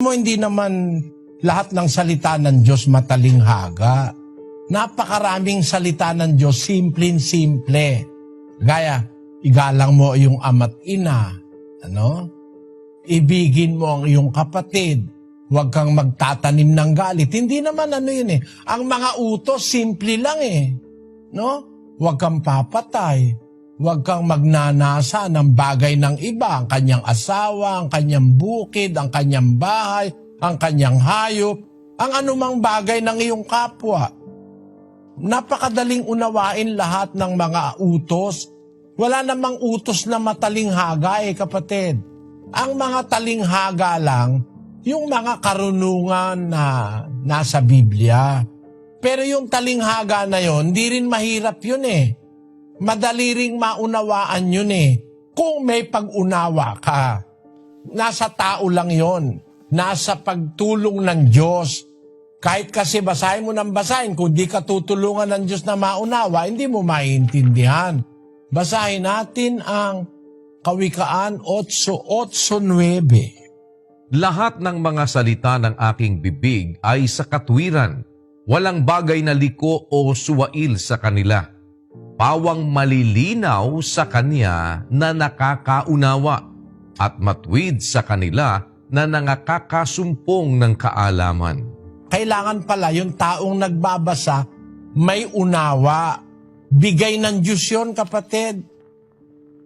Hindi naman lahat ng salita ng Diyos matalinghaga. Napakaraming salita ng Diyos, simpleng-simple. Gaya, igalang mo yung ama't ina. Ibigin mo ang iyong kapatid. Huwag kang magtatanim ng galit. Hindi naman yun eh. Ang mga utos, simple lang eh. Huwag kang papatay. Huwag kang magnanasa ng bagay ng iba, ang kanyang asawa, ang kanyang bukid, ang kanyang bahay, ang kanyang hayop, ang anumang bagay ng iyong kapwa. Napakadaling unawain lahat ng mga utos. Wala namang utos na matalinghaga kapatid. Ang mga talinghaga lang, yung mga karunungan na nasa Biblia. Pero yung talinghaga na yon, hindi rin mahirap yun eh. Madali ring maunawaan yun eh. Kung may pag-unawa ka. Nasa tao lang yon. Nasa pagtulong ng Diyos. Kahit kasi basahin mo ng basahin, kung di ka tutulungan ng Diyos na maunawa, hindi mo maintindihan. Basahin natin ang Kawikaan 8:8-9. Lahat ng mga salita ng aking bibig ay sa katwiran. Walang bagay na liko o suwail sa kanila. Pawang malilinaw sa kanya na nakakaunawa at matwid sa kanila na nangakakasumpong ng kaalaman. Kailangan pala yung taong nagbabasa may unawa. Bigay ng Diyos yun, kapatid.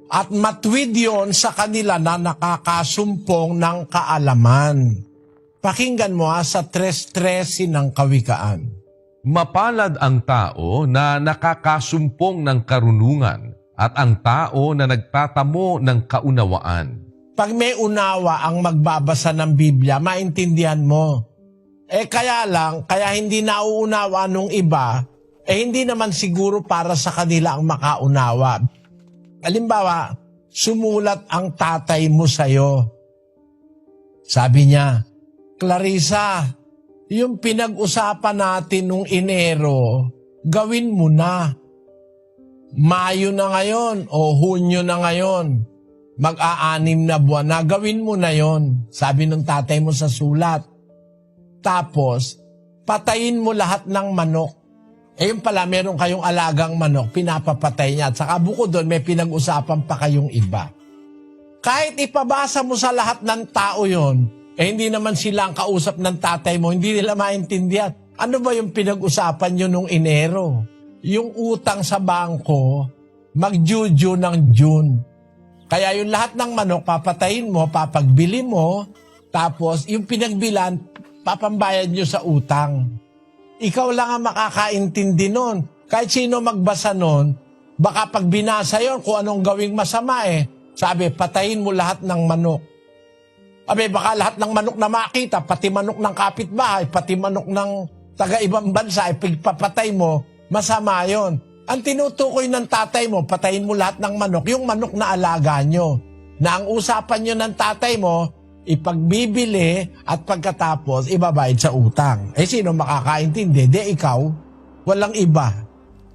At matwid yun sa kanila na nakakasumpong ng kaalaman. Pakinggan mo sa 3:13 ng Kawikaan. Mapalad ang tao na nakakasumpong ng karunungan at ang tao na nagtatamo ng kaunawaan. Pag may unawa ang magbabasa ng Biblia, maintindihan mo. Kaya hindi nauunawa nung iba, hindi naman siguro para sa kanila ang makaunawa. Halimbawa, sumulat ang tatay mo sa'yo. Sabi niya, Clarissa, yung pinag-usapan natin nung Enero, gawin mo na. Mayo na ngayon o Hunyo na ngayon. Mag-aanim na buwan na, gawin mo na yon. Sabi ng tatay mo sa sulat. Tapos, patayin mo lahat ng manok. Yung pala, meron kayong alagang manok, pinapapatay niya. At saka bukod doon, may pinag-usapan pa kayong iba. Kahit ipabasa mo sa lahat ng tao yon, hindi naman sila ang kausap ng tatay mo, hindi nila maintindihan. Ano ba yung pinag-usapan nyo nung Enero? Yung utang sa bangko, mag-due ng June. Kaya yung lahat ng manok, papatayin mo, papagbili mo, tapos yung pinagbilan, papambayad nyo sa utang. Ikaw lang ang makakaintindi nun. Kahit sino magbasa nun, baka pag binasa yon kung anong gawing masama Sabi, patayin mo lahat ng manok. Baka lahat ng manok na makita, pati manok ng kapitbahay, pati manok ng taga-ibang bansa, pagpapatay mo, masama yon. Ang tinutukoy ng tatay mo, patayin mo lahat ng manok, yung manok na alaga nyo. Na ang usapan nyo ng tatay mo, ipagbibili at pagkatapos, ibabayad sa utang. Sino makakaintindi? Ikaw, walang iba.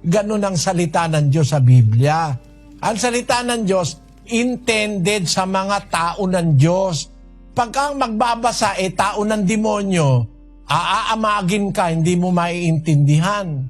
Ganun ang salita ng Diyos sa Biblia. Ang salita ng Diyos, intended sa mga tao ng Diyos. Pagka magbabasa, tao ng demonyo, aamagin ka, hindi mo maiintindihan.